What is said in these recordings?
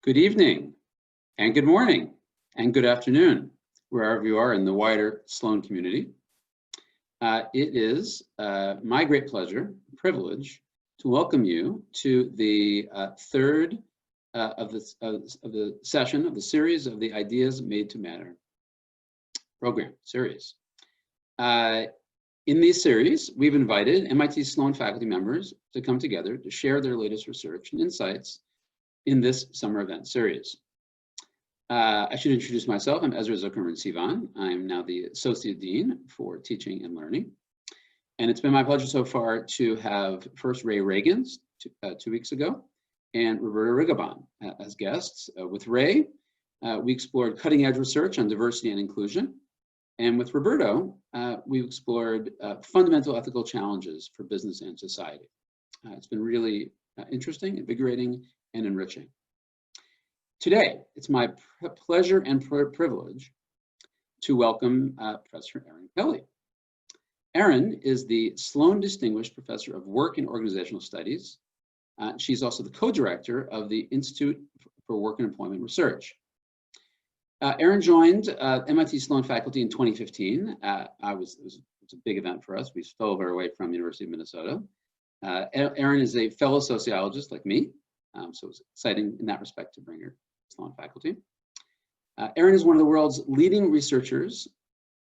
Good evening, and good morning, and good afternoon, wherever you are in the wider Sloan community. It is my great pleasure, privilege, to welcome you to the third of the session of the series of the Ideas Made to Matter program series. In this series, we've invited MIT Sloan faculty members to come together to share their latest research and insights in this summer event series. I should introduce myself. I'm Ezra Zuckerman Sivan. I'm now the Associate Dean for Teaching and Learning. And it's been my pleasure so far to have first Ray Reagans 2 weeks ago and Roberta Rigobon as guests. With Ray, we explored cutting edge research on diversity and inclusion. And with Roberto, we explored fundamental ethical challenges for business and society. It's been really interesting, invigorating, and enriching. Today, it's my pleasure and privilege to welcome Professor Erin Kelly. Erin is the Sloan Distinguished Professor of Work and Organizational Studies. She's also the co-director of the Institute for Work and Employment Research. Erin joined MIT Sloan faculty in 2015. It was a big event for us. We stole her away from the University of Minnesota. Erin is a fellow sociologist like me, so it was exciting in that respect to bring her to Sloan faculty. Erin is one of the world's leading researchers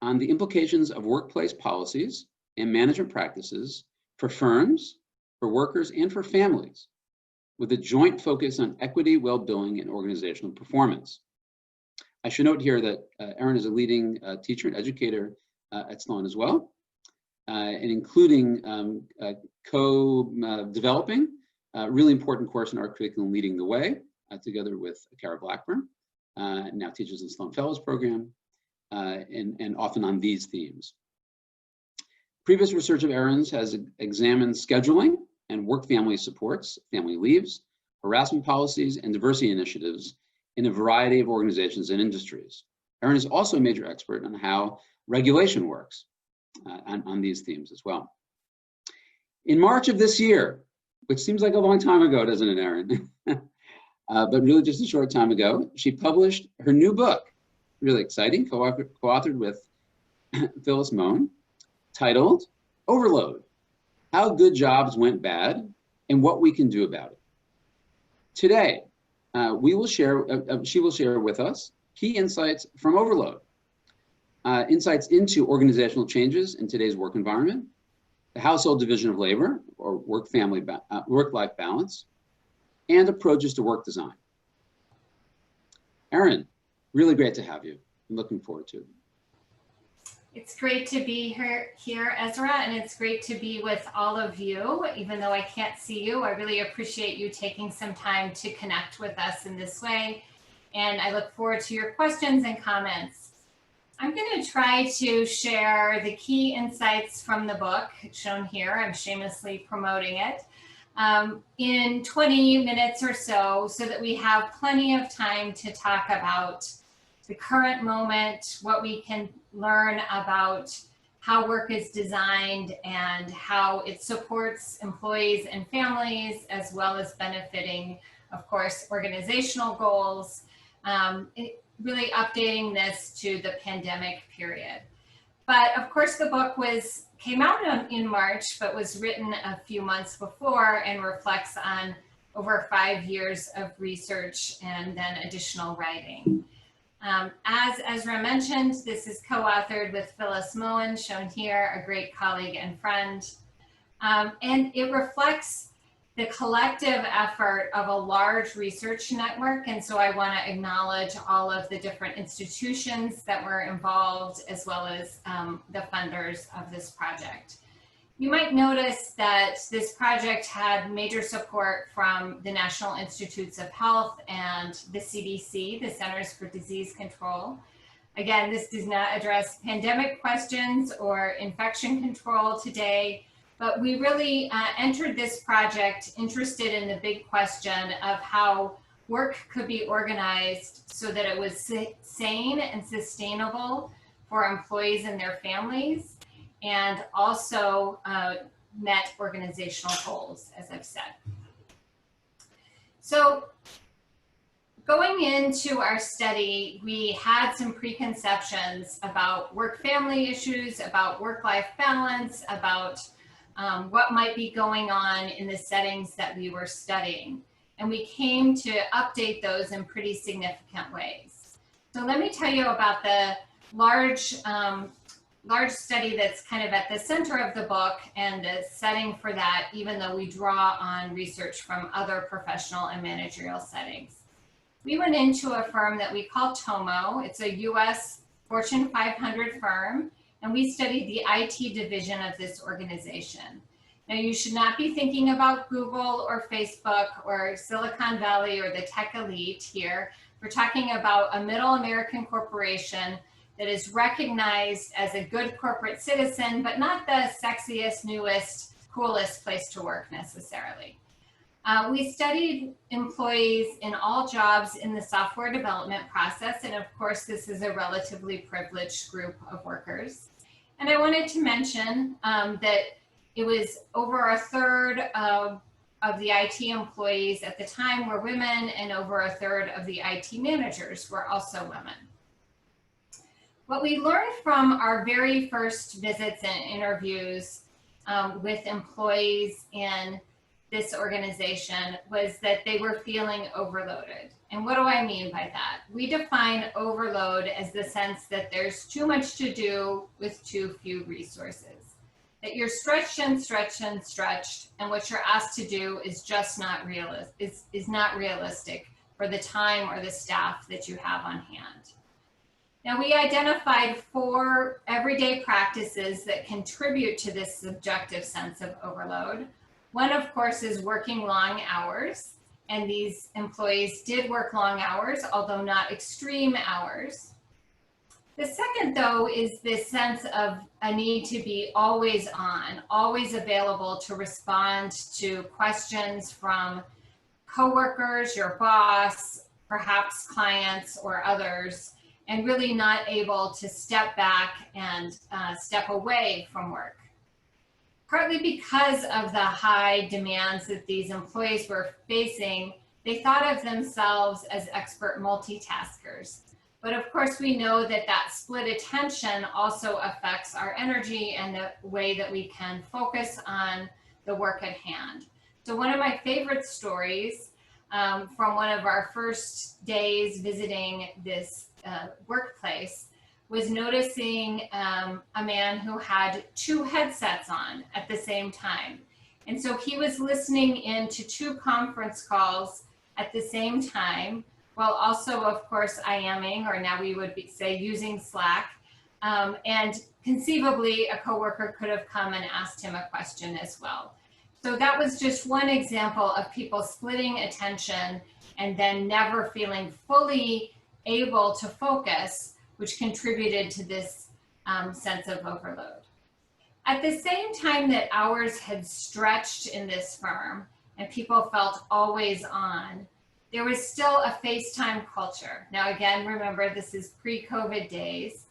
on the implications of workplace policies and management practices for firms, for workers, and for families, with a joint focus on equity, well-being, and organizational performance. I should note here that Erin is a leading teacher and educator at Sloan as well, and including co-developing a really important course in our curriculum, Leading the Way, together with Kara Blackburn, now teaches in Sloan Fellows Program, and often on these themes. Previous research of Erin's has examined scheduling and work-family supports, family leaves, harassment policies, and diversity initiatives in a variety of organizations and industries. Erin is also a major expert on how regulation works on these themes as well. In March of this year, which seems like a long time ago, doesn't it, Erin? But really just a short time ago, she published her new book, really exciting, co-authored with Phyllis Moan, titled Overload: How Good Jobs Went Bad and What We Can Do About It. Today, she will share with us key insights from Overload, insights into organizational changes in today's work environment, the household division of labor, or work-life balance, and approaches to work design. Erin, really great to have you. I'm looking forward to it. It's great to be here, Ezra, and it's great to be with all of you. Even though I can't see you, I really appreciate you taking some time to connect with us in this way. And I look forward to your questions and comments. I'm going to try to share the key insights from the book shown here. I'm shamelessly promoting it in 20 minutes or so that we have plenty of time to talk about the current moment, what we can learn about how work is designed and how it supports employees and families, as well as benefiting, of course, organizational goals, really updating this to the pandemic period. But of course, the book came out in March, but was written a few months before and reflects on over 5 years of research and then additional writing. As Ezra mentioned, this is co-authored with Phyllis Moan, shown here, a great colleague and friend. And it reflects the collective effort of a large research network. And so I want to acknowledge all of the different institutions that were involved, as well as the funders of this project. You might notice that this project had major support from the National Institutes of Health and the CDC, the Centers for Disease Control. Again, this does not address pandemic questions or infection control today, but we really entered this project interested in the big question of how work could be organized so that it was sane and sustainable for employees and their families, and also met organizational goals, as I've said. So Going into our study, we had some preconceptions about work-family issues, about work-life balance, about what might be going on in the settings that we were studying. And we came to update those in pretty significant ways. So let me tell you about the large study that's kind of at the center of the book and the setting for that, even though we draw on research from other professional and managerial settings. We went into a firm that we call Tomo. It's a US Fortune 500 firm, and we studied the IT division of this organization. Now, you should not be thinking about Google or Facebook or Silicon Valley or the tech elite here. We're talking about a middle American corporation that is recognized as a good corporate citizen, but not the sexiest, newest, coolest place to work necessarily. We studied employees in all jobs in the software development process, and of course, this is a relatively privileged group of workers. And I wanted to mention that it was over a third of the IT employees at the time were women, and over a third of the IT managers were also women. What we learned from our very first visits and interviews with employees in this organization was that they were feeling overloaded. And what do I mean by that? We define overload as the sense that there's too much to do with too few resources. That you're stretched and stretched and stretched, and what you're asked to do is just not realistic for the time or the staff that you have on hand. Now, we identified 4 everyday practices that contribute to this subjective sense of overload. One, of course, is working long hours, and these employees did work long hours, although not extreme hours. The second, though, is this sense of a need to be always on, always available to respond to questions from coworkers, your boss, perhaps clients or others, and really not able to step back and step away from work. Partly because of the high demands that these employees were facing, they thought of themselves as expert multitaskers. But of course, we know that that split attention also affects our energy and the way that we can focus on the work at hand. So one of my favorite stories from one of our first days visiting this workplace was noticing a man who had 2 headsets on at the same time. And so he was listening into 2 conference calls at the same time, while also, of course, IMing, or now we would say using Slack. And conceivably, a coworker could have come and asked him a question as well. So that was just one example of people splitting attention and then never feeling fully able to focus, which contributed to this sense of overload. At the same time that hours had stretched in this firm and people felt always on, there was still a FaceTime culture. Now, again, remember, this is pre-COVID days,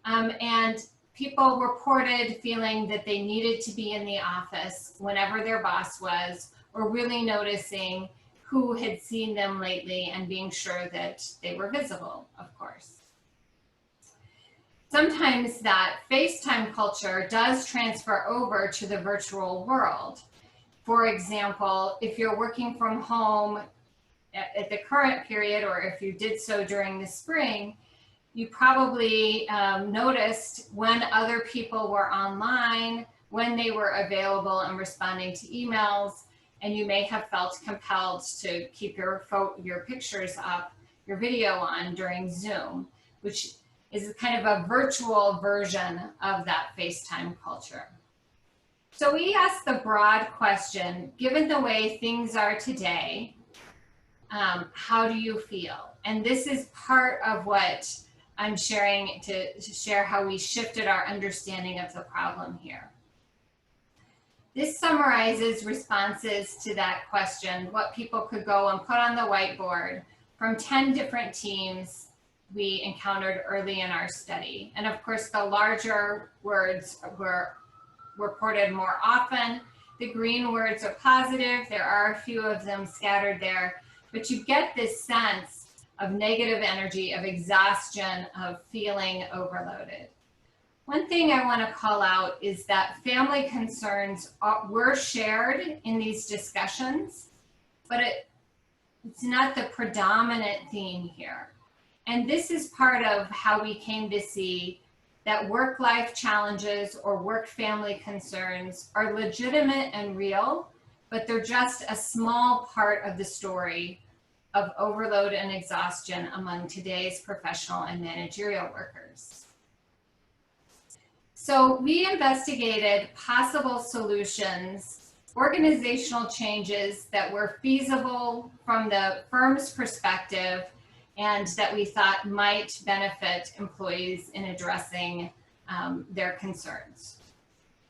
and people reported feeling that they needed to be in the office whenever their boss was, or really noticing who had seen them lately and being sure that they were visible, of course. Sometimes that FaceTime culture does transfer over to the virtual world. For example, if you're working from home at the current period, or if you did so during the spring, you probably noticed when other people were online, when they were available and responding to emails, and you may have felt compelled to keep your pictures up, your video on during Zoom, which is kind of a virtual version of that FaceTime culture. So we asked the broad question, given the way things are today, how do you feel? And this is part of what I'm sharing to share how we shifted our understanding of the problem here. This summarizes responses to that question, what people could go and put on the whiteboard from 10 different teams we encountered early in our study. And of course, the larger words were reported more often. The green words are positive. There are a few of them scattered there, but you get this sense of negative energy, of exhaustion, of feeling overloaded. One thing I want to call out is that family concerns were shared in these discussions, but it's not the predominant theme here. And this is part of how we came to see that work-life challenges or work-family concerns are legitimate and real, but they're just a small part of the story of overload and exhaustion among today's professional and managerial workers. So we investigated possible solutions, organizational changes that were feasible from the firm's perspective and that we thought might benefit employees in addressing their concerns.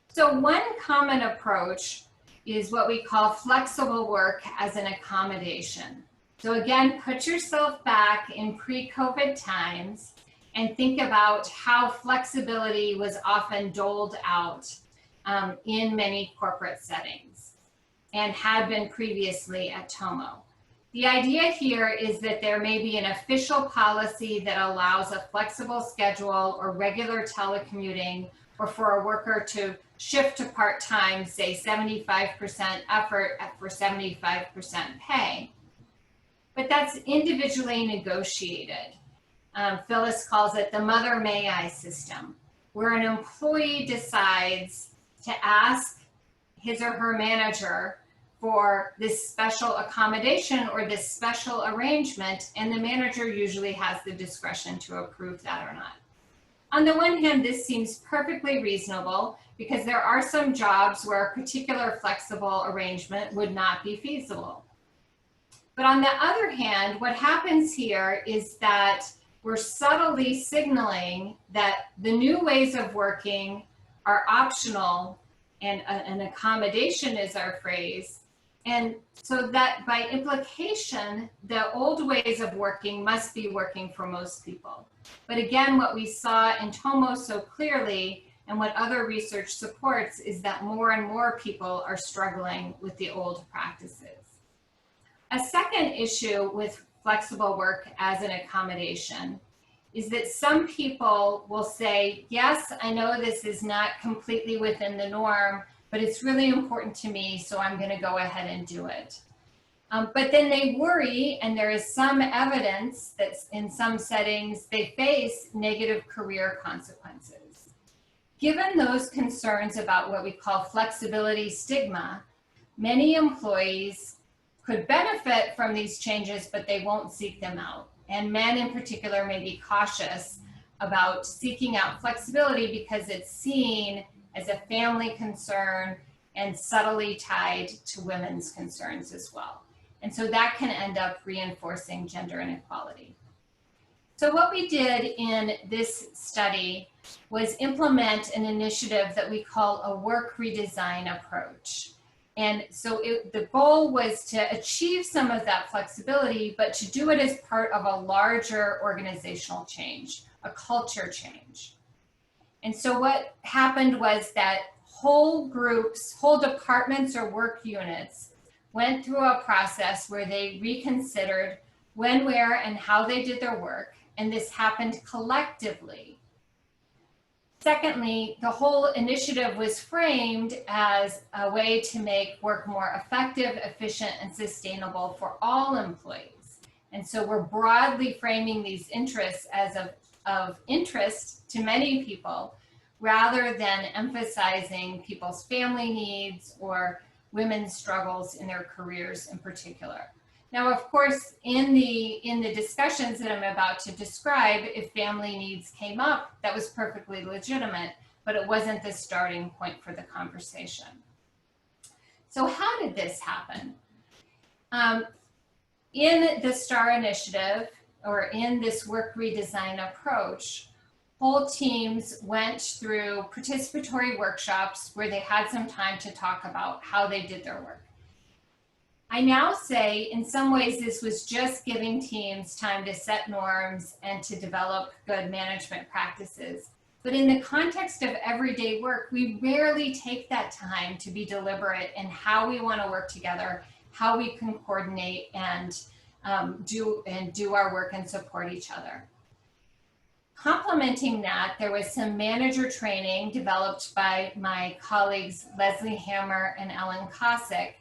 So one common approach is what we call flexible work as an accommodation. So again, put yourself back in pre-COVID times and think about how flexibility was often doled out in many corporate settings and had been previously at Tomo. The idea here is that there may be an official policy that allows a flexible schedule or regular telecommuting, or for a worker to shift to part-time, say 75% effort for 75% pay. But that's individually negotiated. Phyllis calls it the mother may I system, where an employee decides to ask his or her manager for this special accommodation or this special arrangement, and the manager usually has the discretion to approve that or not. On the one hand, this seems perfectly reasonable because there are some jobs where a particular flexible arrangement would not be feasible. But on the other hand, what happens here is that we're subtly signaling that the new ways of working are optional, and an accommodation is our phrase. And so that by implication, the old ways of working must be working for most people. But again, what we saw in Tomo so clearly, and what other research supports, is that more and more people are struggling with the old practices. A second issue with flexible work as an accommodation is that some people will say, yes, I know this is not completely within the norm, but it's really important to me, so I'm going to go ahead and do it. But then they worry, and there is some evidence that in some settings they face negative career consequences. Given those concerns about what we call flexibility stigma, many employees could benefit from these changes, but they won't seek them out. And men in particular may be cautious about seeking out flexibility because it's seen as a family concern and subtly tied to women's concerns as well. And so that can end up reinforcing gender inequality. So what we did in this study was implement an initiative that we call a work redesign approach. And so the goal was to achieve some of that flexibility, but to do it as part of a larger organizational change, a culture change. And so what happened was that whole groups, whole departments or work units went through a process where they reconsidered when, where, and how they did their work. And this happened collectively. Secondly, the whole initiative was framed as a way to make work more effective, efficient, and sustainable for all employees. And so we're broadly framing these interests as of interest to many people, rather than emphasizing people's family needs or women's struggles in their careers in particular. Now, of course, in the discussions that I'm about to describe, if family needs came up, that was perfectly legitimate, but it wasn't the starting point for the conversation. So how did this happen? In the STAR initiative, or in this work redesign approach, whole teams went through participatory workshops where they had some time to talk about how they did their work. I now say, in some ways, this was just giving teams time to set norms and to develop good management practices. But in the context of everyday work, we rarely take that time to be deliberate in how we want to work together, how we can coordinate and do our work and support each other. Complementing that, there was some manager training developed by my colleagues Leslie Hammer and Ellen Kosick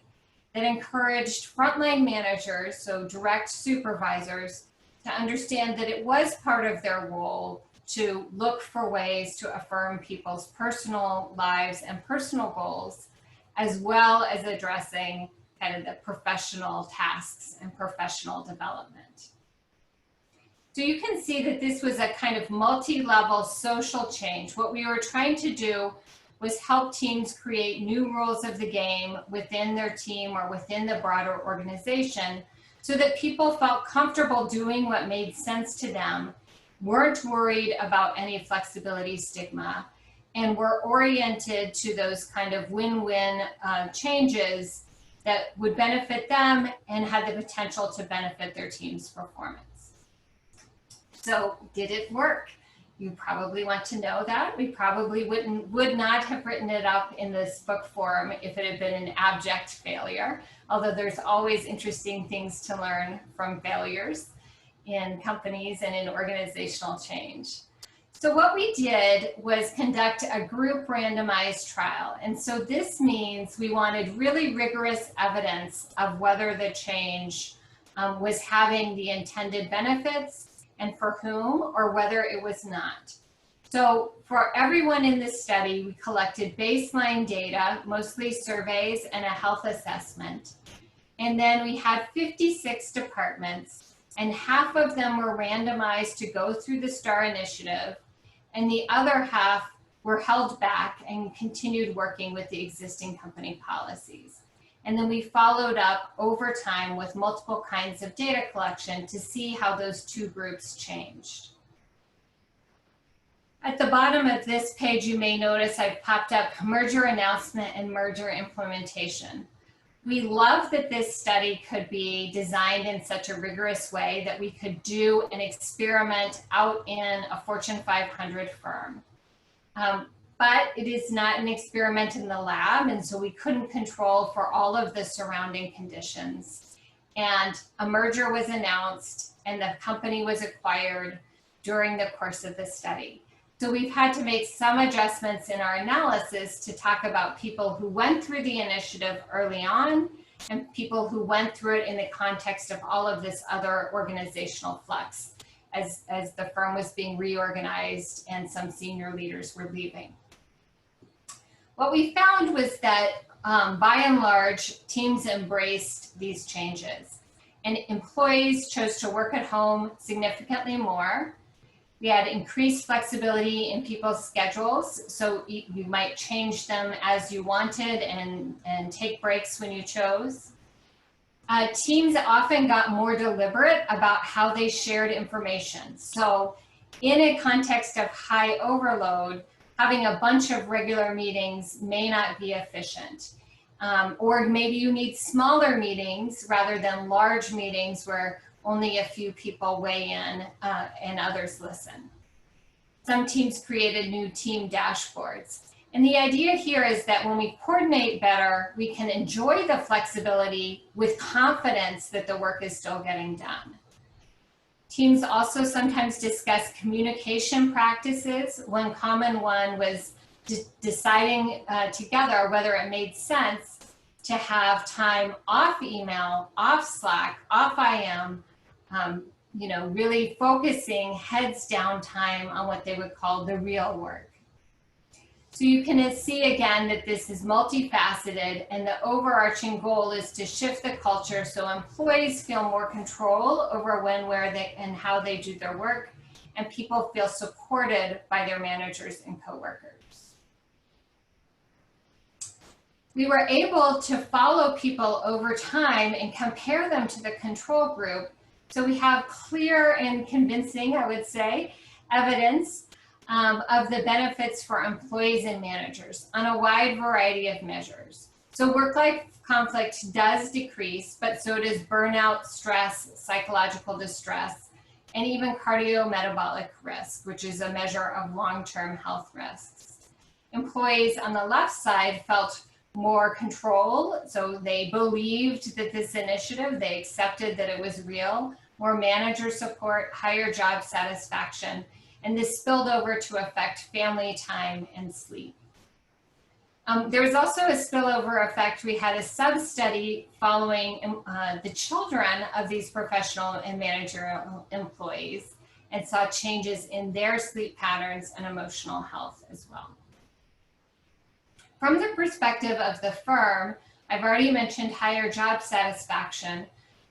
that encouraged frontline managers, so direct supervisors, to understand that it was part of their role to look for ways to affirm people's personal lives and personal goals, as well as addressing kind of the professional tasks and professional development. So you can see that this was a kind of multi-level social change. What we were trying to do was help teams create new rules of the game within their team or within the broader organization so that people felt comfortable doing what made sense to them, weren't worried about any flexibility stigma, and were oriented to those kind of win-win changes that would benefit them and had the potential to benefit their team's performance. So did it work? You probably want to know that. We probably would not have written it up in this book form if it had been an abject failure, although there's always interesting things to learn from failures in companies and in organizational change. So what we did was conduct a group randomized trial. And so this means we wanted really rigorous evidence of whether the change was having the intended benefits and for whom, or whether it was not. So for everyone in this study, we collected baseline data, mostly surveys and a health assessment. And then we had 56 departments, and half of them were randomized to go through the STAR initiative, and the other half were held back and continued working with the existing company policies. And then we followed up over time with multiple kinds of data collection to see how those two groups changed. At the bottom of this page, you may notice I've popped up merger announcement and merger implementation. We love that this study could be designed in such a rigorous way that we could do an experiment out in a Fortune 500 firm. But it is not an experiment in the lab, and so we couldn't control for all of the surrounding conditions. And a merger was announced and the company was acquired during the course of the study. So we've had to make some adjustments in our analysis to talk about people who went through the initiative early on and people who went through it in the context of all of this other organizational flux as the firm was being reorganized and some senior leaders were leaving. What we found was that by and large, teams embraced these changes, and employees chose to work at home significantly more. We had increased flexibility in people's schedules, so you might change them as you wanted and take breaks when you chose. Teams often got more deliberate about how they shared information. So in a context of high overload, having a bunch of regular meetings may not be efficient. Or maybe you need smaller meetings rather than large meetings where only a few people weigh in and others listen. Some teams created new team dashboards. And the idea here is that when we coordinate better, we can enjoy the flexibility with confidence that the work is still getting done. Teams also sometimes discuss communication practices. One common one was deciding together whether it made sense to have time off email, off Slack, off IM, really focusing heads down time on what they would call the real work. So you can see again that this is multifaceted, and the overarching goal is to shift the culture so employees feel more control over when, where, and how they do their work, and people feel supported by their managers and coworkers. We were able to follow people over time and compare them to the control group, so we have clear and convincing, I would say, evidence of the benefits for employees and managers on a wide variety of measures. So work-life conflict does decrease, but so does burnout, stress, psychological distress, and even cardiometabolic risk, which is a measure of long-term health risks. Employees on the left side felt more control. So they believed that this initiative, they accepted that it was real, more manager support, higher job satisfaction, and this spilled over to affect family time and sleep. There was also a spillover effect. We had a sub-study following the children of these professional and managerial employees and saw changes in their sleep patterns and emotional health as well. From the perspective of the firm, I've already mentioned higher job satisfaction,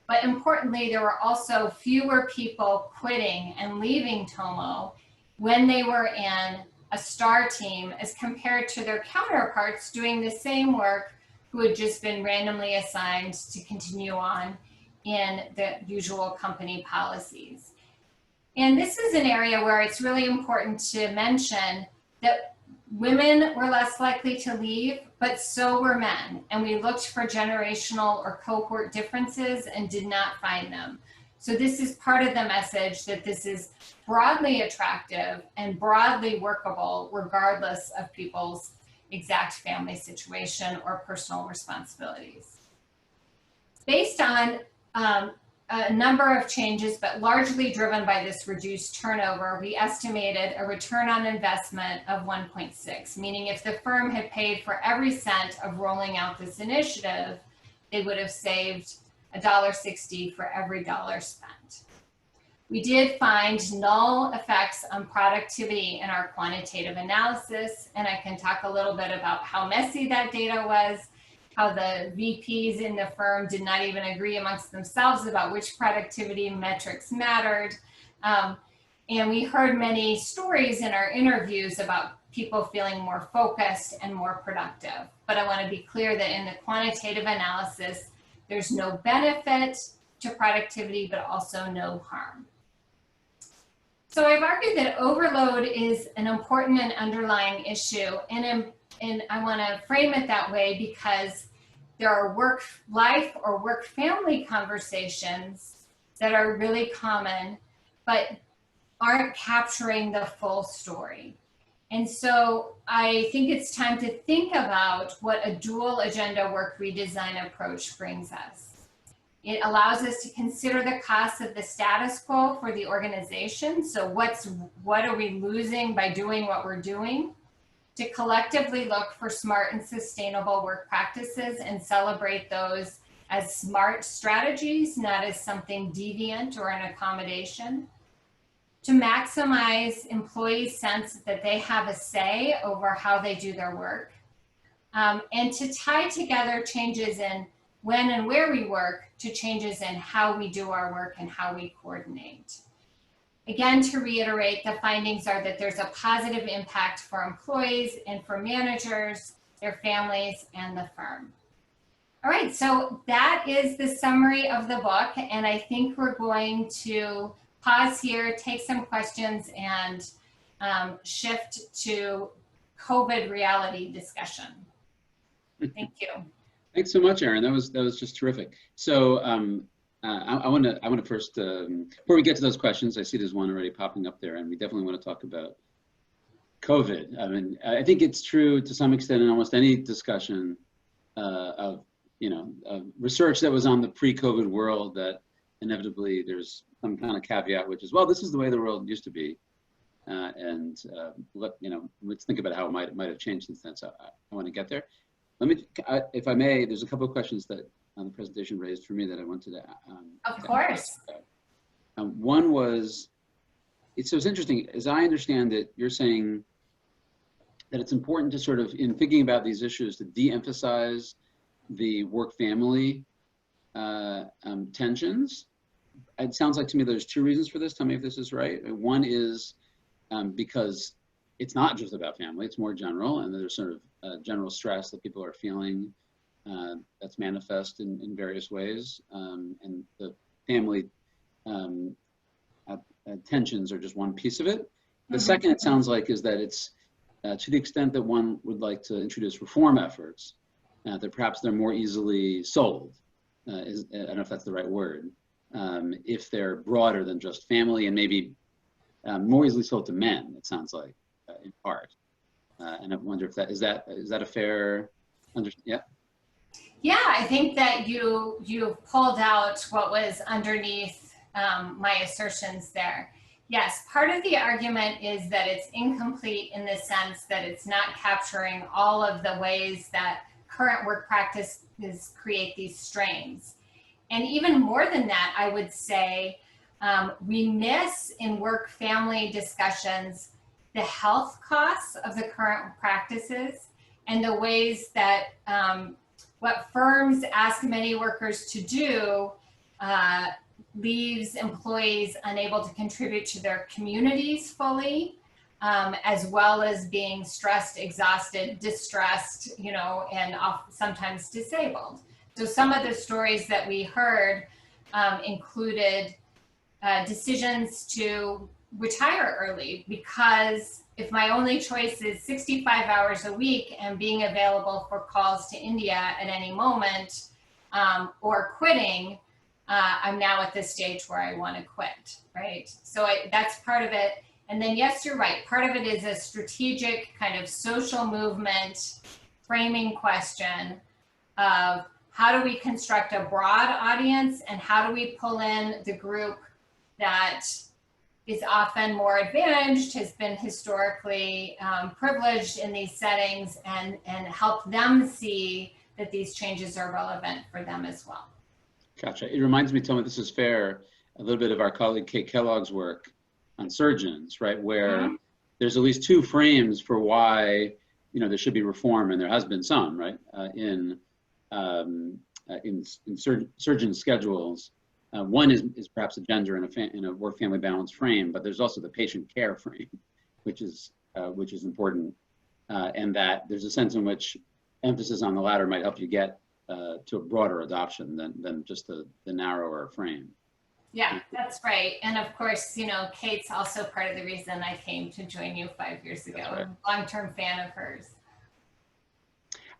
but importantly, there were also fewer people quitting and leaving Tomo when they were in a star team as compared to their counterparts doing the same work who had just been randomly assigned to continue on in the usual company policies. And this is an area where it's really important to mention that women were less likely to leave, but so were men. And we looked for generational or cohort differences and did not find them. So this is part of the message that this is broadly attractive and broadly workable regardless of people's exact family situation or personal responsibilities. Based on a number of changes, but largely driven by this reduced turnover, we estimated a return on investment of 1.6, meaning if the firm had paid for every cent of rolling out this initiative, they would have saved $1.60 for every dollar spent. We did find null effects on productivity in our quantitative analysis, and I can talk a little bit about how messy that data was, how the VPs in the firm did not even agree amongst themselves about which productivity metrics mattered. And we heard many stories in our interviews about people feeling more focused and more productive. But I want to be clear that in the quantitative analysis, there's no benefit to productivity, but also no harm. So I've argued that overload is an important and underlying issue, and I want to frame it that way because there are work-life or work-family conversations that are really common, but aren't capturing the full story. And so I think it's time to think about what a dual agenda work redesign approach brings us. It allows us to consider the costs of the status quo for the organization. So what are we losing by doing what we're doing? To collectively look for smart and sustainable work practices and celebrate those as smart strategies, not as something deviant or an accommodation. To maximize employees' sense that they have a say over how they do their work. And to tie together changes in when and where we work to changes in how we do our work and how we coordinate. Again, to reiterate, the findings are that there's a positive impact for employees and for managers, their families, and the firm. All right, so that is the summary of the book, and I think we're going to pause here, take some questions, and shift to COVID reality discussion. Thank you. Thanks so much, Erin. That was just terrific. So I want to first, before we get to those questions, I see there's one already popping up there, and we definitely want to talk about COVID. I mean, I think it's true to some extent in almost any discussion of research that was on the pre-COVID world that inevitably there's some kind of caveat, which is, well, this is the way the world used to be, let's think about how it might have changed since then. So I want to get there. Let me, if I may, there's a couple of questions that the presentation raised for me that I wanted to. Of course. One was, it's interesting, as I understand it, you're saying that it's important to sort of, in thinking about these issues, to de-emphasize the work-family tensions. It sounds like to me there's two reasons for this. Tell me if this is right. One is because it's not just about family, it's more general, and there's sort of general stress that people are feeling that's manifest in various ways, and the family tensions are just one piece of it. The second, it sounds like, is that it's to the extent that one would like to introduce reform efforts, that perhaps they're more easily sold. I don't know if that's the right word. If they're broader than just family, and maybe more easily sold to men, it sounds like, in part. And I wonder if that is that a fair Yeah. Yeah, I think that you pulled out what was underneath my assertions there. Yes, part of the argument is that it's incomplete in the sense that it's not capturing all of the ways that current work practices create these strains. And even more than that, I would say we miss in work-family discussions the health costs of the current practices and the ways that what firms ask many workers to do leaves employees unable to contribute to their communities fully, as well as being stressed, exhausted, distressed, and sometimes disabled. So some of the stories that we heard included decisions to retire early, because if my only choice is 65 hours a week and being available for calls to India at any moment, or quitting, I'm now at this stage where I want to quit, right? So that's part of it. And then, yes, you're right. Part of it is a strategic kind of social movement framing question of how do we construct a broad audience and how do we pull in the group that is often more advantaged, has been historically privileged in these settings, and help them see that these changes are relevant for them as well. Gotcha. It reminds me, tell me this is fair, a little bit of our colleague Kate Kellogg's work on surgeons, right? Where there's at least two frames for why, there should be reform, and there has been some, right? In surgeon schedules. One is perhaps a gender in a work-family balance frame, but there's also the patient care frame, which is important, and that there's a sense in which emphasis on the latter might help you get to a broader adoption than just the narrower frame. Yeah, that's right. And of course, Kate's also part of the reason I came to join you 5 years ago. Right. I'm a long-term fan of hers.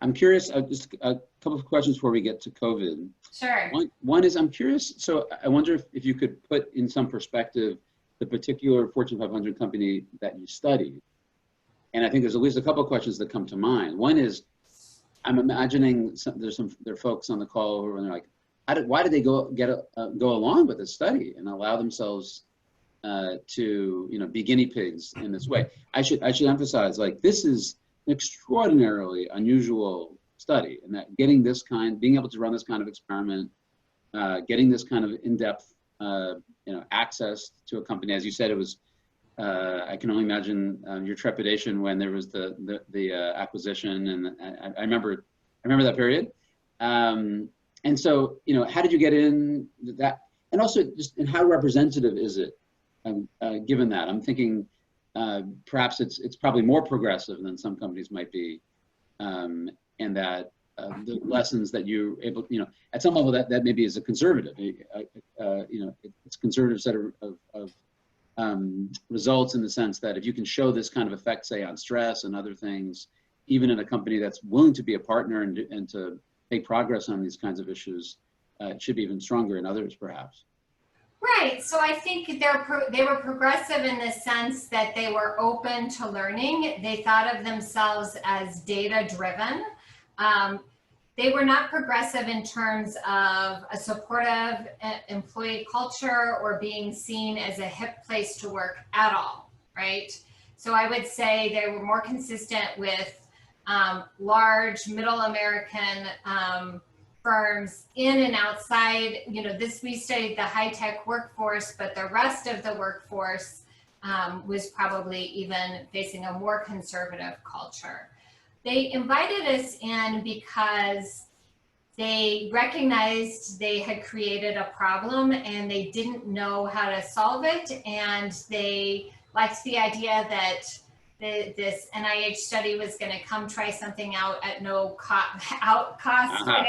I'm curious, just a couple of questions before we get to COVID. Sure. One is, I'm curious, so I wonder if you could put in some perspective the particular Fortune 500 company that you studied. And I think there's at least a couple of questions that come to mind. One is, I'm imagining there are folks on the call who are like, why did they go along with this study and allow themselves to be guinea pigs in this way? I should emphasize, like, this is an extraordinarily unusual study, and that being able to run this kind of experiment, getting this kind of in-depth access to a company. As you said, it was I can only imagine your trepidation when there was the acquisition, and I remember that period. And so, how did you get in that? And also, and how representative is it, given that? I'm thinking perhaps it's probably more progressive than some companies might be, and that the lessons that you're able, at some level that maybe is a conservative, it's a conservative set of results, in the sense that if you can show this kind of effect, say, on stress and other things, even in a company that's willing to be a partner and to make progress on these kinds of issues, it should be even stronger in others, perhaps. Right. So I think they were progressive in the sense that they were open to learning. They thought of themselves as data-driven. They were not progressive in terms of a supportive employee culture or being seen as a hip place to work at all, right? So I would say they were more consistent with large middle American firms in and outside. We studied the high-tech workforce, but the rest of the workforce was probably even facing a more conservative culture. They invited us in because they recognized they had created a problem and they didn't know how to solve it, and they liked the idea that this NIH study was going to come try something out at no cost.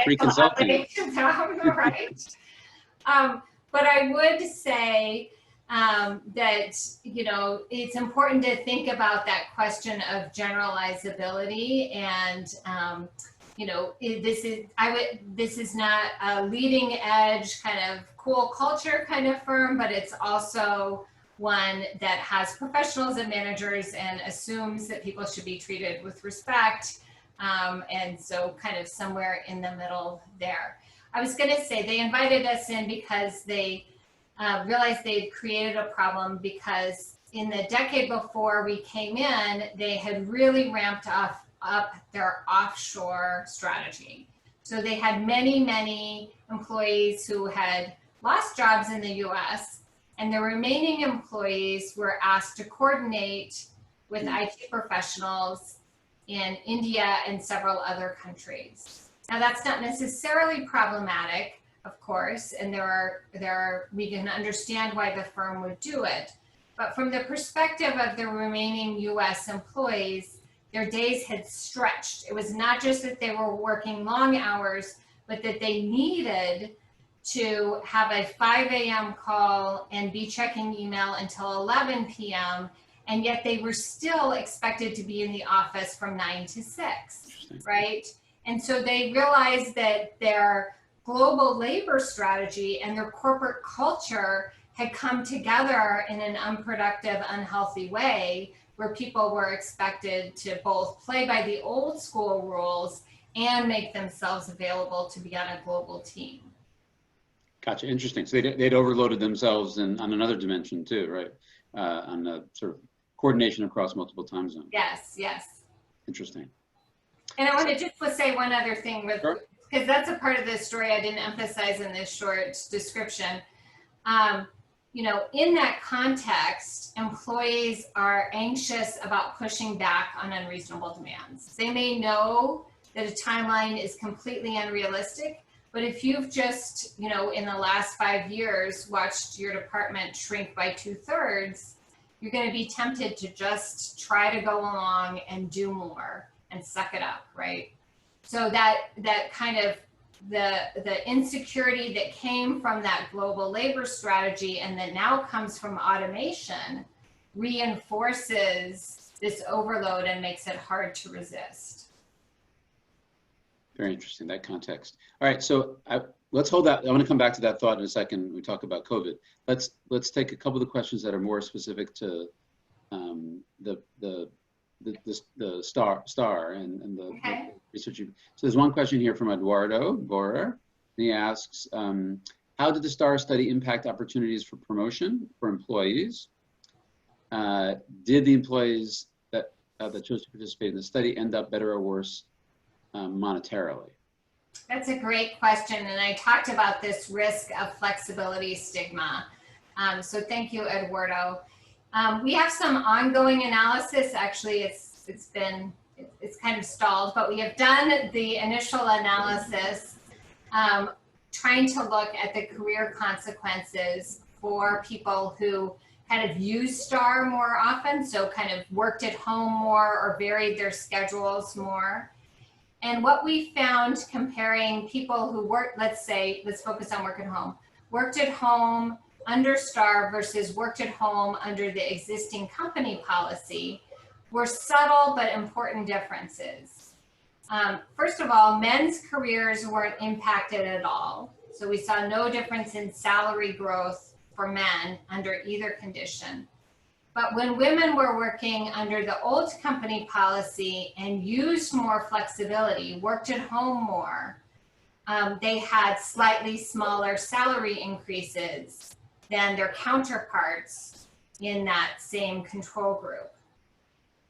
Free consulting. Right. But I would say that, it's important to think about that question of generalizability, and, this is not a leading edge kind of cool culture kind of firm, but it's also one that has professionals and managers and assumes that people should be treated with respect, And so kind of somewhere in the middle there. I was going to say they invited us in because they realized they'd created a problem, because in the decade before we came in, they had really ramped up their offshore strategy. So they had many employees who had lost jobs in the US, and the remaining employees were asked to coordinate with IT professionals in India and several other countries. Now that's not necessarily problematic, of course, and we can understand why the firm would do it. But from the perspective of the remaining US employees, their days had stretched. It was not just that they were working long hours, but that they needed to have a 5 a.m. call and be checking email until 11 p.m. And yet they were still expected to be in the office from 9 to 6, right? And so they realized that their global labor strategy and their corporate culture had come together in an unproductive, unhealthy way, where people were expected to both play by the old school rules and make themselves available to be on a global team. Gotcha, interesting. So they'd overloaded themselves on another dimension too, right? On the sort of coordination across multiple time zones. Yes. Interesting. And I want to just say one other thing, because that's a part of the story I didn't emphasize in this short description. In that context, employees are anxious about pushing back on unreasonable demands. They may know that a timeline is completely unrealistic, but if you've just, in the last 5 years, watched your department shrink by 2/3, you're going to be tempted to just try to go along and do more and suck it up, right? So that kind of the insecurity that came from that global labor strategy and that now comes from automation reinforces this overload and makes it hard to resist. Very interesting, that context. All right, so let's hold that. I want to come back to that thought in a second when we talk about COVID. Let's take a couple of the questions that are more specific to the star and the research. So there's one question here from Eduardo Borer, and he asks, how did the STAR study impact opportunities for promotion for employees? Did the employees that chose to participate in the study end up better or worse monetarily? That's a great question, and I talked about this risk of flexibility stigma. So thank you, Eduardo. We have some ongoing analysis. Actually, it's kind of stalled, but we have done the initial analysis, trying to look at the career consequences for people who kind of use STAR more often, so kind of worked at home more or varied their schedules more. And what we found comparing people who worked, let's focus on work at home, worked at home under STAR versus worked at home under the existing company policy, were subtle but important differences. First of all, men's careers weren't impacted at all. So we saw no difference in salary growth for men under either condition. But when women were working under the old company policy and used more flexibility, worked at home more, they had slightly smaller salary increases than their counterparts in that same control group.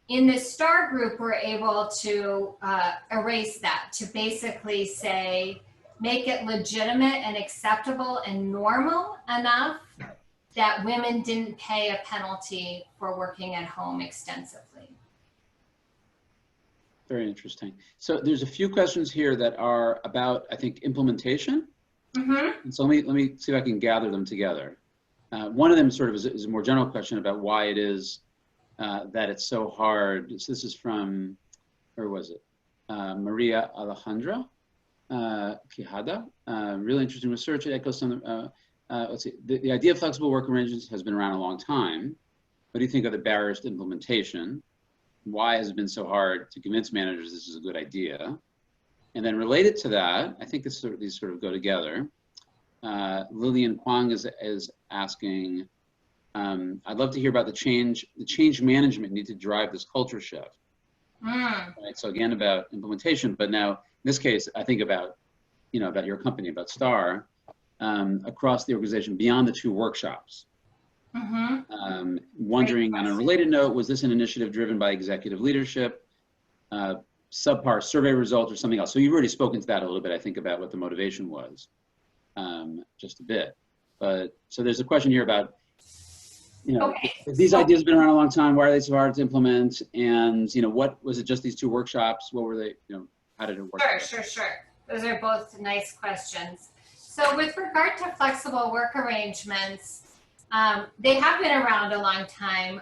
In the STAR group, we're able to erase that, to basically say, make it legitimate and acceptable and normal enough that women didn't pay a penalty for working at home extensively. Very interesting. So there's a few questions here that are about, I think, implementation. And so let me see if I can gather them together. One of them sort of is a more general question about why it is that it's so hard. So this is from, where was it? Maria Alejandra Quijada. Really interesting research. It echoes some, let's see, the idea of flexible work arrangements has been around a long time. What do you think are the barriers to implementation? Why has it been so hard to convince managers this is a good idea? And then related to that, I think these sort of go together. Lillian Kwang is asking, I'd love to hear about the change management need to drive this culture shift. Right? So again, about implementation, but now in this case, I think about, about your company, about STAR, across the organization beyond the 2 workshops. Wondering on a related note, was this an initiative driven by executive leadership, subpar survey results, or something else? So you've already spoken to that a little bit, I think, about what the motivation was, just a bit. But so there's a question here about, these ideas have been around a long time. Why are they so hard to implement? And what was it? Just these 2 workshops? What were they? How did it work? Sure. Those are both nice questions. So with regard to flexible work arrangements, they have been around a long time.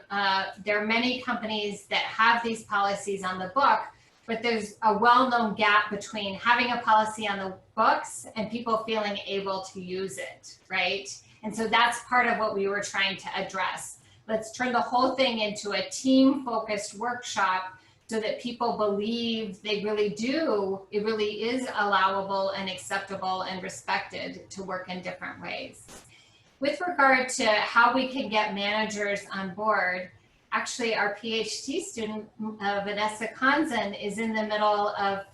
There are many companies that have these policies on the book, but there's a well-known gap between having a policy on the books and people feeling able to use it, right? And so that's part of what we were trying to address. Let's turn the whole thing into a team-focused workshop so that people believe it really is allowable and acceptable and respected to work in different ways. With regard to how we can get managers on board, actually our PhD student, Vanessa Konzen, is in the middle of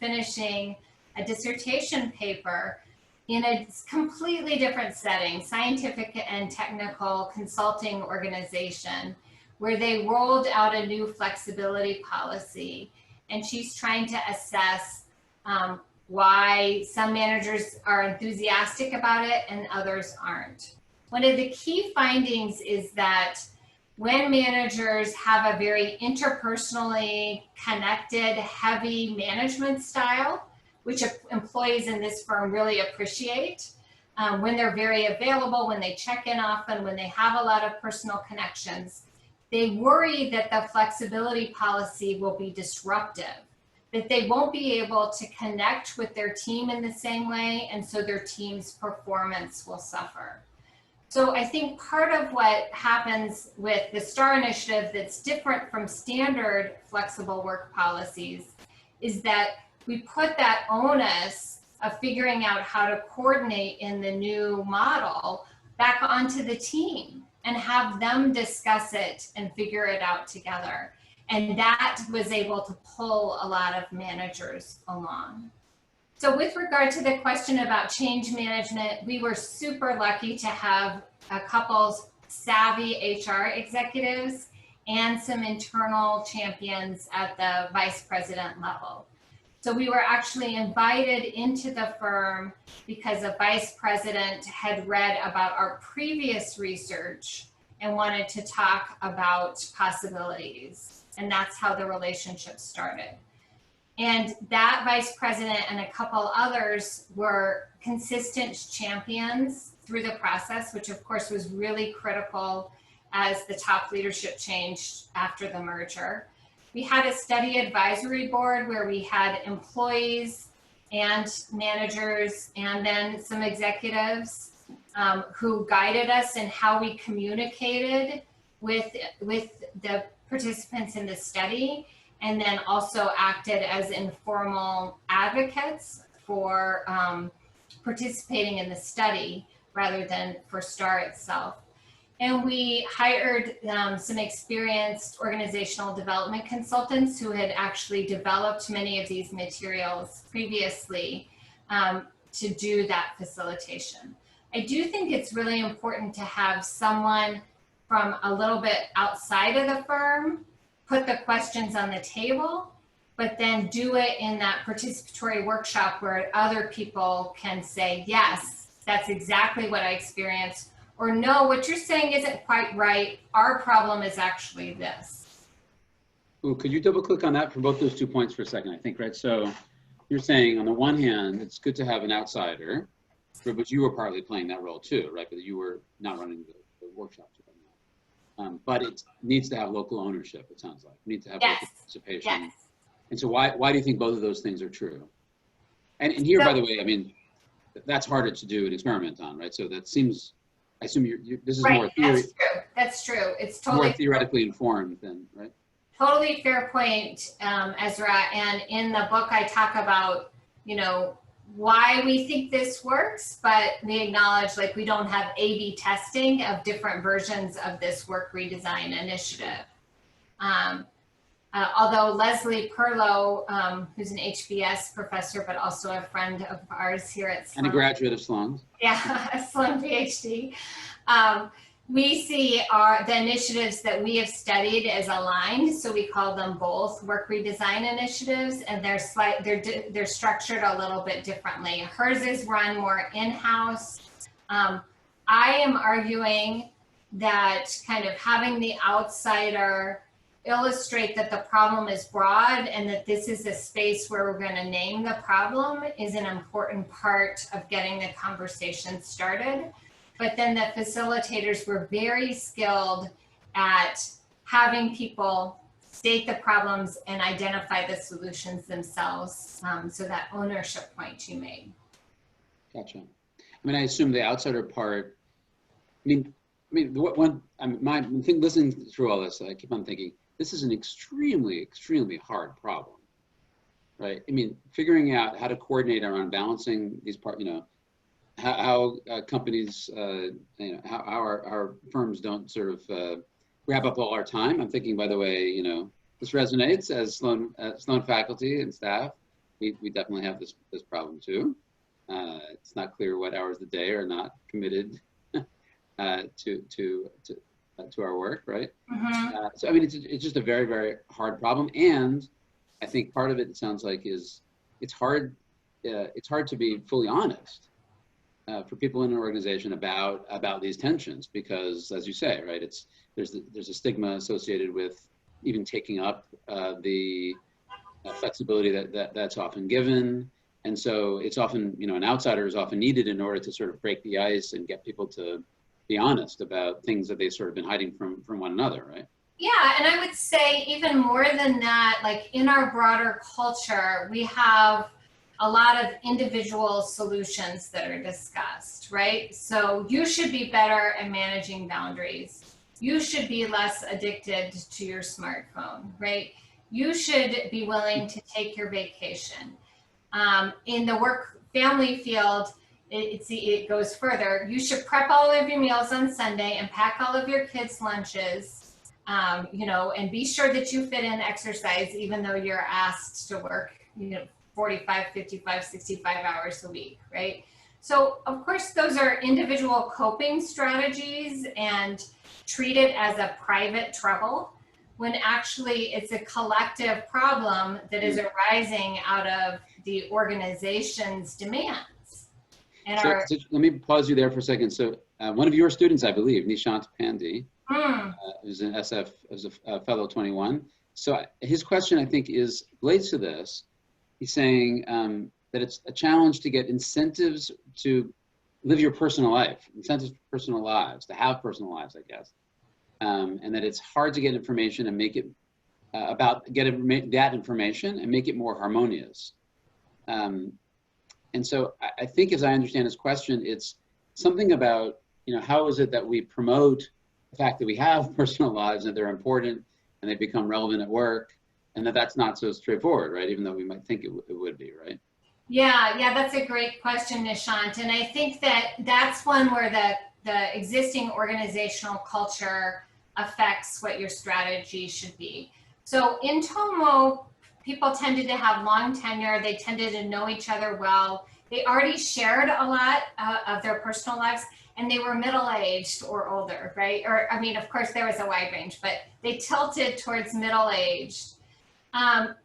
finishing a dissertation paper in a completely different setting, scientific and technical consulting organization, where they rolled out a new flexibility policy. And she's trying to assess why some managers are enthusiastic about it and others aren't. One of the key findings is that when managers have a very interpersonally connected, heavy management style, which employees in this firm really appreciate, when they're very available, when they check in often, when they have a lot of personal connections, they worry that the flexibility policy will be disruptive, that they won't be able to connect with their team in the same way, and so their team's performance will suffer. So I think part of what happens with the STAR initiative that's different from standard flexible work policies is that we put that onus of figuring out how to coordinate in the new model back onto the team and have them discuss it and figure it out together. And that was able to pull a lot of managers along. So with regard to the question about change management, we were super lucky to have a couple savvy HR executives and some internal champions at the vice president level. So we were actually invited into the firm because a vice president had read about our previous research and wanted to talk about possibilities. And that's how the relationship started. And that vice president and a couple others were consistent champions through the process, which of course was really critical as the top leadership changed after the merger. We had a study advisory board where we had employees and managers and then some executives who guided us in how we communicated with the participants in the study, and then also acted as informal advocates for participating in the study rather than for STAR itself. And we hired some experienced organizational development consultants who had actually developed many of these materials previously to do that facilitation. I do think it's really important to have someone from a little bit outside of the firm put the questions on the table, but then do it in that participatory workshop where other people can say, yes, that's exactly what I experienced, or no, what you're saying isn't quite right. Our problem is actually this. Ooh, could you double click on that for both those 2 points for a second, I think, right? So you're saying on the one hand, it's good to have an outsider, but you were partly playing that role too, right? But you were not running the workshops. But it needs to have local ownership, it sounds like. It needs to have local participation. Yes. And so why do you think both of those things are true? And here, by the way, I mean, that's harder to do an experiment on, right? So that seems, I assume this is more theory. That's true. It's totally more theoretically informed than, right? Totally fair point, Ezra. And in the book, I talk about, why we think this works, but we acknowledge like we don't have A/B testing of different versions of this work redesign initiative. Although Leslie Perlow, who's an HBS professor, but also a friend of ours here at Sloan. And a graduate of Sloan. Yeah, a Sloan PhD. We see the initiatives that we have studied as aligned, so we call them both work redesign initiatives, and they're structured a little bit differently. Hers is run more in-house. I am arguing that kind of having the outsider illustrate that the problem is broad and that this is a space where we're going to name the problem is an important part of getting the conversation started. But then the facilitators were very skilled at having people state the problems and identify the solutions themselves. So that ownership point you made. Gotcha. I mean, I assume the outsider part, listening through all this, I keep on thinking, this is an extremely, extremely hard problem, right? I mean, figuring out how to coordinate around balancing these parts, how companies, how our firms don't sort of wrap up all our time. I'm thinking, by the way, this resonates as Sloan faculty and staff. We definitely have this problem too. It's not clear what hours of the day are not committed to our work, right? Mm-hmm. So I mean, it's just a very, very hard problem, and I think part of it sounds like is it's hard to be fully honest for people in an organization about these tensions, because, as you say, right, there's a stigma associated with even taking up the flexibility that's often given, and so it's often, an outsider is often needed in order to sort of break the ice and get people to be honest about things that they've sort of been hiding from one another, right? Yeah, and I would say even more than that, like in our broader culture, we have a lot of individual solutions that are discussed, right? So you should be better at managing boundaries. You should be less addicted to your smartphone, right? You should be willing to take your vacation. In the work family field, it goes further. You should prep all of your meals on Sunday and pack all of your kids' lunches, and be sure that you fit in exercise, even though you're asked to work, 45, 55, 65 hours a week, right? So of course, those are individual coping strategies and treated as a private trouble, when actually it's a collective problem that is arising out of the organization's demands. And so let me pause you there for a second. So one of your students, I believe, Nishant Pandey, who's an SF, as a fellow 21. So his question, I think, relates to this. He's saying that it's a challenge to get incentives to live your personal life, incentives for personal lives, to have personal lives, I guess. And that it's hard to get information and make it that information and make it more harmonious. And so I think, as I understand his question, it's something about, how is it that we promote the fact that we have personal lives and they're important and they become relevant at work, and that's not so straightforward, right? Even though we might think it would be, right? Yeah, that's a great question, Nishant. And I think that's one where the existing organizational culture affects what your strategy should be. So in Tomo, people tended to have long tenure. They tended to know each other well. They already shared a lot of their personal lives, and they were middle-aged or older, right? Or, I mean, of course, there was a wide range, but they tilted towards middle-aged.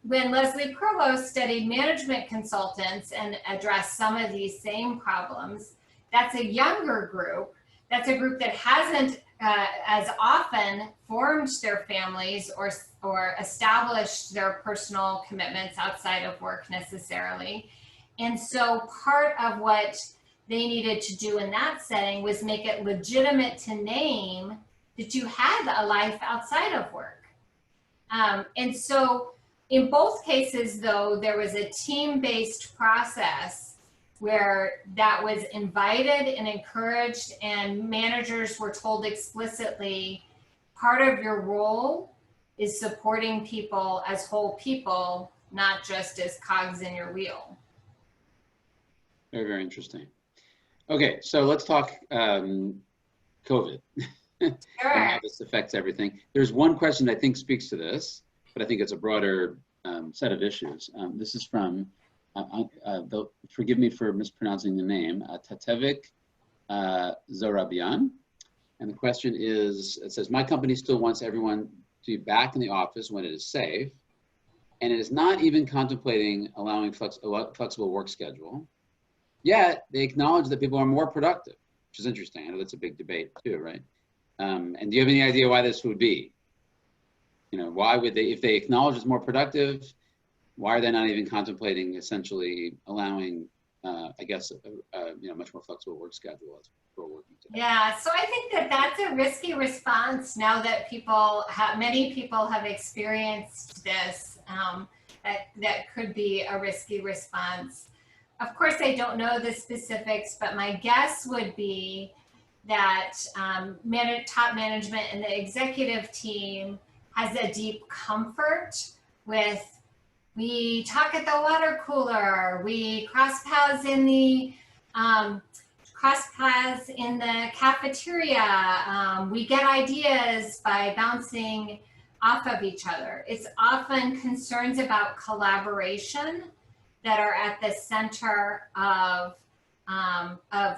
When Leslie Perlow studied management consultants and addressed some of these same problems, that's a younger group. That's a group that hasn't as often formed their families or established their personal commitments outside of work necessarily. And so part of what they needed to do in that setting was make it legitimate to name that you had a life outside of work. And so in both cases, though, there was a team-based process where that was invited and encouraged, and managers were told explicitly, part of your role is supporting people as whole people, not just as cogs in your wheel. Very, very interesting. Okay, so let's talk COVID. Sure. And how this affects everything. There's one question I think speaks to this, but I think it's a broader set of issues. This is from, forgive me for mispronouncing the name, Tatevik Zorabian. And the question is, it says, my company still wants everyone to be back in the office when it is safe, and it is not even contemplating allowing flexible work schedule. Yet they acknowledge that people are more productive, which is interesting. I know that's a big debate too, right? And do you have any idea why this would be? You know, why would they, if they acknowledge it's more productive, why are they not even contemplating essentially allowing, I guess, you know, much more flexible work schedule as people are working today? Yeah, so I think that that's a risky response now that many people have experienced this, that could be a risky response. Of course, I don't know the specifics, but my guess would be that top management and the executive team has a deep comfort with, we talk at the water cooler, we cross paths in the cafeteria, we get ideas by bouncing off of each other. It's often concerns about collaboration that are at the center of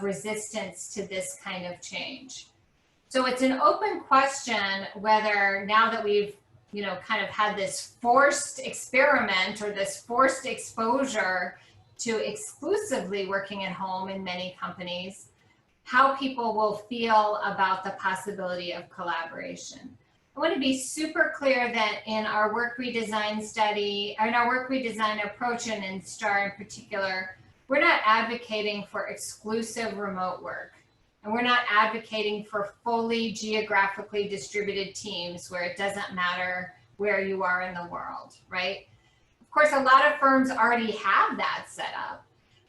resistance to this kind of change. So it's an open question whether, now that we've, you know, kind of had this forced experiment or this forced exposure to exclusively working at home in many companies, how people will feel about the possibility of collaboration. I want to be super clear that in our work redesign study, or in our work redesign approach, and in STAR in particular, we're not advocating for exclusive remote work. And we're not advocating for fully geographically distributed teams where it doesn't matter where you are in the world, right? Of course, a lot of firms already have that set up,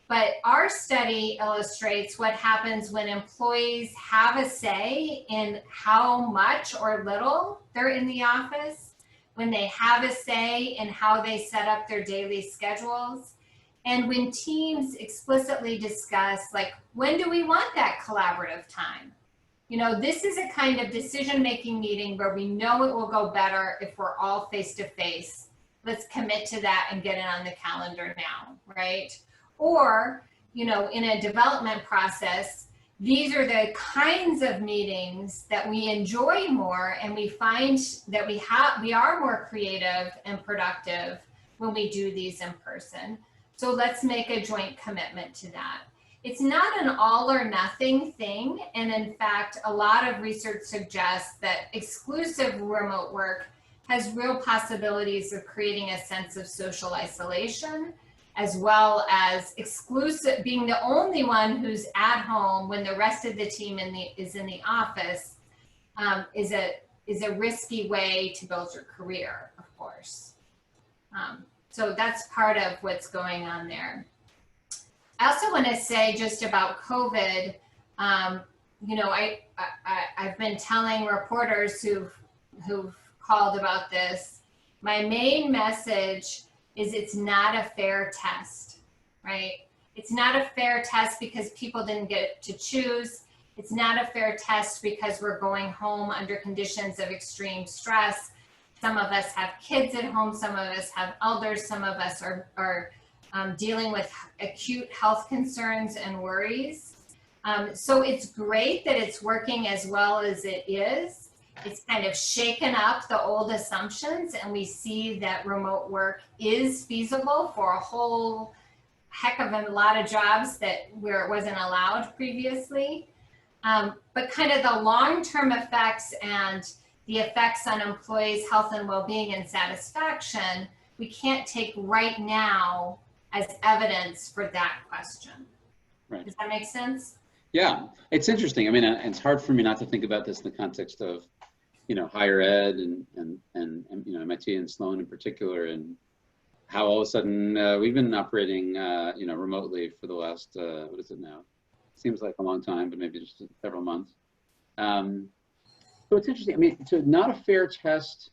but our study illustrates what happens when employees have a say in how much or little they're in the office, when they have a say in how they set up their daily schedules, and when teams explicitly discuss, like, when do we want that collaborative time? You know, this is a kind of decision-making meeting where we know it will go better if we're all face-to-face. Let's commit to that and get it on the calendar now, right? Or, you know, in a development process, these are the kinds of meetings that we enjoy more, and we find that we are more creative and productive when we do these in person. So let's make a joint commitment to that. It's not an all or nothing thing. And in fact, a lot of research suggests that exclusive remote work has real possibilities of creating a sense of social isolation, as well as being the only one who's at home when the rest of the team is in the office, is a risky way to build your career, of course. So that's part of what's going on there. I also want to say just about COVID, you know, I've been telling reporters who've called about this, my main message is it's not a fair test, right? It's not a fair test because people didn't get to choose. It's not a fair test because we're going home under conditions of extreme stress. Some of us have kids at home, some of us have elders, some of us are dealing with acute health concerns and worries. So it's great that it's working as well as it is. It's kind of shaken up the old assumptions, and we see that remote work is feasible for a whole heck of a lot of jobs where it wasn't allowed previously. But kind of the long-term effects and the effects on employees' health and well-being and satisfaction, we can't take right now as evidence for that question. Right. Does that make sense? Yeah, it's interesting. I mean, it's hard for me not to think about this in the context of, you know, higher ed and you know, MIT and Sloan in particular, and how all of a sudden we've been operating, you know, remotely for the last, what is it now? Seems like a long time, but maybe just several months. So it's interesting. I mean, so not a fair test,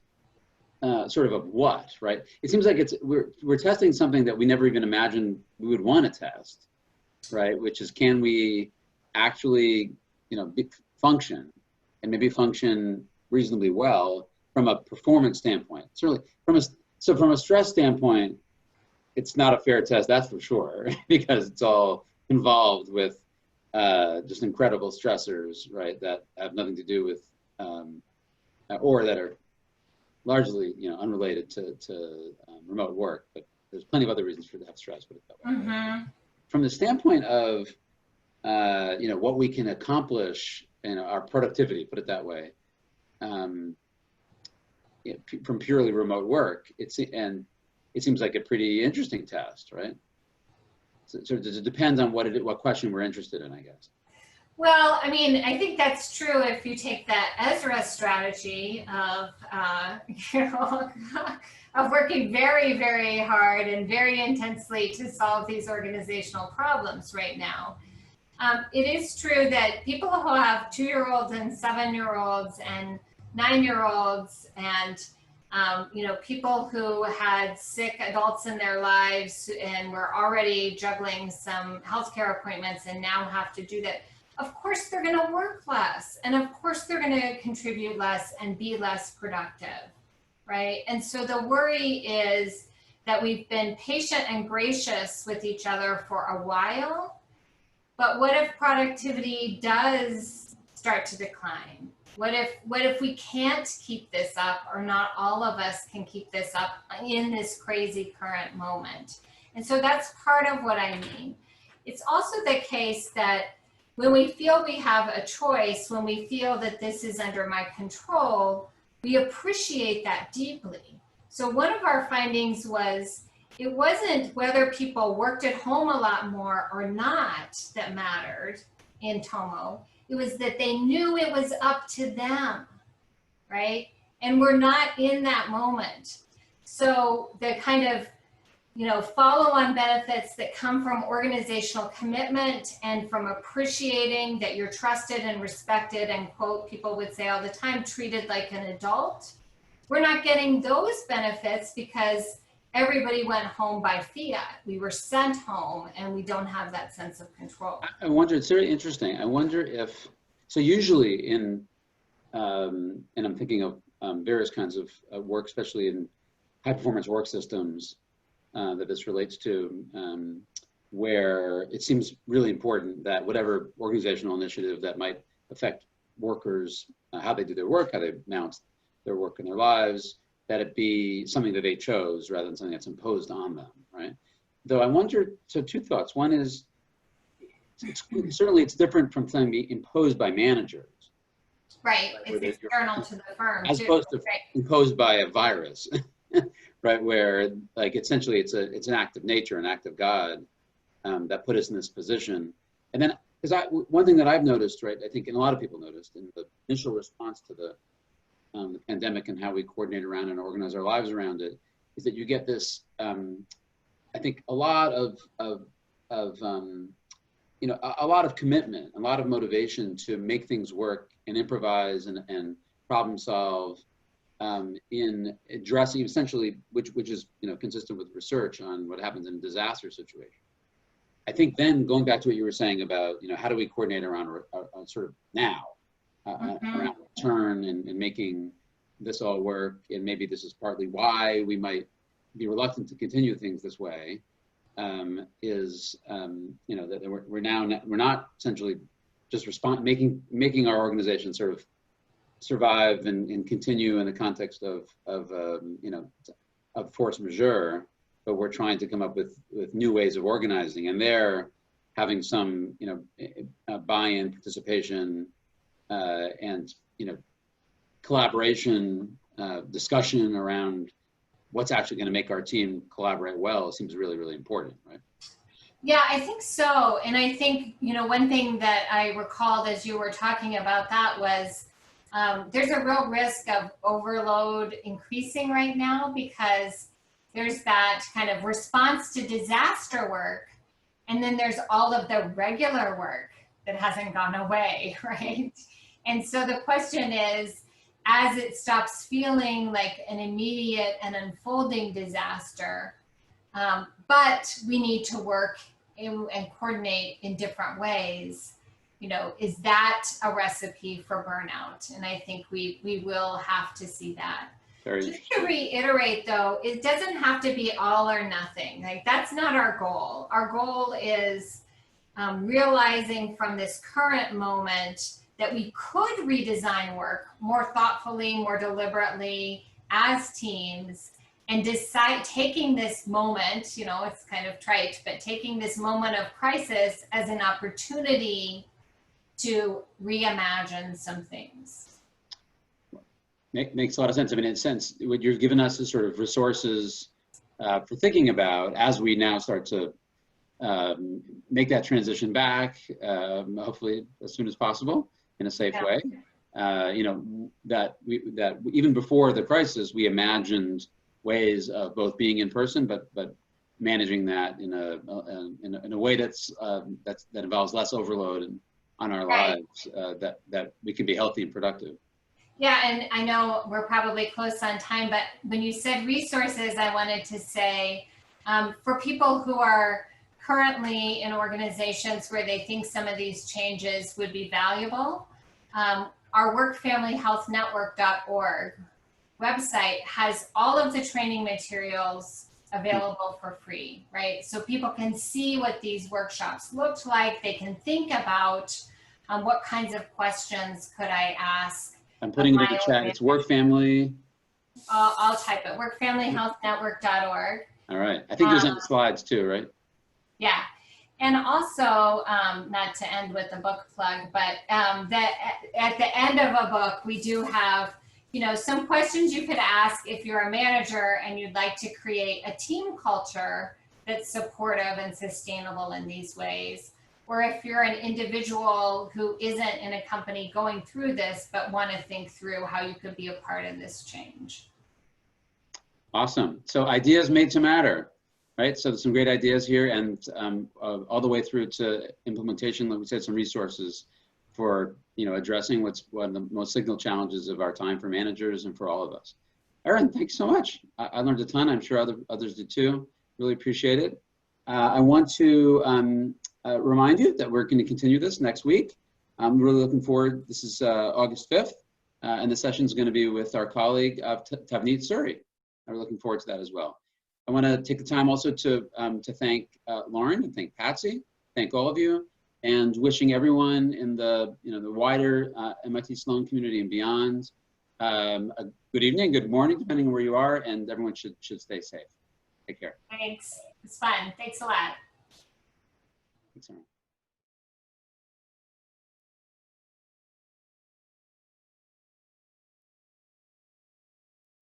sort of what, right? It seems like we're testing something that we never even imagined we would want to test, right? Which is, can we actually, you know, function, and maybe function reasonably well from a performance standpoint. Certainly from a stress standpoint, it's not a fair test, that's for sure, because it's all involved with just incredible stressors, right, that have nothing to do with, or that are largely, unrelated to remote work. But there's plenty of other reasons to have stress, put it that way. Mm-hmm. From the standpoint of, what we can accomplish in our productivity, put it that way, from purely remote work, it seems like a pretty interesting test, right? So it depends on what question we're interested in, I guess. Well, I mean, I think that's true if you take that Ezra strategy of, of working very, very hard and very intensely to solve these organizational problems right now. It is true that people who have 2-year-olds and 7-year-olds and 9-year-olds and people who had sick adults in their lives and were already juggling some healthcare appointments and now have to do that. Of course, they're going to work less, and of course, they're going to contribute less and be less productive, right? And so the worry is that we've been patient and gracious with each other for a while, but what if productivity does start to decline? What if we can't keep this up, or not all of us can keep this up in this crazy current moment? And so that's part of what I mean. It's also the case that when we feel we have a choice, when we feel that this is under my control, we appreciate that deeply. So one of our findings was it wasn't whether people worked at home a lot more or not that mattered in Tomo. It was that they knew it was up to them, right? And we're not in that moment. So the kind of follow-on benefits that come from organizational commitment and from appreciating that you're trusted and respected and, quote, people would say all the time, treated like an adult. We're not getting those benefits because everybody went home by fiat. We were sent home and we don't have that sense of control. I wonder, it's very interesting. I wonder if, so usually and I'm thinking of various kinds of work, especially in high performance work systems, that this relates to, where it seems really important that whatever organizational initiative that might affect workers, how they do their work, how they balance their work and their lives, that it be something that they chose rather than something that's imposed on them, right? Though I wonder, so two thoughts. One is, certainly it's different from something being imposed by managers. Right, it's external to the firm, as opposed to imposed by a virus. Right, where like essentially it's an act of nature, an act of God, that put us in this position. And then, because one thing that I've noticed, right, I think, and a lot of people noticed in the initial response to the pandemic and how we coordinate around and organize our lives around it, is that you get this, I think, a lot of a lot of commitment, a lot of motivation to make things work and improvise and problem solve. In addressing essentially, which is consistent with research on what happens in a disaster situation. I think then going back to what you were saying about how do we coordinate around sort of now around return and making this all work, and maybe this is partly why we might be reluctant to continue things this way, is that we're not essentially just making our organization sort of survive and continue in the context of force majeure, but we're trying to come up with new ways of organizing, and they're having some buy-in, participation, and collaboration, discussion around what's actually going to make our team collaborate well. Seems really, really important, right? Yeah, I think so. And I think one thing that I recalled as you were talking about that was there's a real risk of overload increasing right now, because there's that kind of response to disaster work, and then there's all of the regular work that hasn't gone away, right? And so the question is, as it stops feeling like an immediate and unfolding disaster, but we need to work and coordinate in different ways, you know, is that a recipe for burnout? And I think we will have to see that. Just to reiterate though, it doesn't have to be all or nothing. Like that's not our goal. Our goal is realizing from this current moment that we could redesign work more thoughtfully, more deliberately as teams, and decide taking this moment, you know, it's kind of trite, but taking this moment of crisis as an opportunity to reimagine some things. Makes a lot of sense. I mean, in a sense, what you've given us is sort of resources for thinking about as we now start to make that transition back, hopefully as soon as possible in a safe way. You know, that even before the crisis, we imagined ways of both being in person, but managing that in a way that involves less overload on our lives, that we can be healthy and productive. Yeah, and I know we're probably close on time, but when you said resources, I wanted to say for people who are currently in organizations where they think some of these changes would be valuable, our workfamilyhealthnetwork.org website has all of the training materials available for free, right? So people can see what these workshops looked like. They can think about what kinds of questions could I ask. I'm putting it in the chat. It's work family. I'll type it. Workfamilyhealthnetwork.org. All right. I think there's on the slides too, right? Yeah. And also, not to end with a book plug, but that at the end of a book, we do have, you know, some questions you could ask if you're a manager and you'd like to create a team culture that's supportive and sustainable in these ways. Or if you're an individual who isn't in a company going through this, but want to think through how you could be a part of this change. Awesome. So ideas made to matter, right? So there's some great ideas here, and all the way through to implementation. Like we said, some resources for, you know, addressing what's one of the most signal challenges of our time for managers and for all of us. Erin, thanks so much. I learned a ton. I'm sure others did too. Really appreciate it. I want to remind you that we're going to continue this next week. I'm really looking forward. This is August 5th, and the session is going to be with our colleague Tavneet Suri. I'm looking forward to that as well. I want to take the time also to thank Lauren and thank Patsy, thank all of you, and wishing everyone in the the wider MIT Sloan community and beyond a good evening, good morning, depending on where you are, and everyone should stay safe. Take care. Thanks. It's fun. Thanks a lot. Thanks, Erin.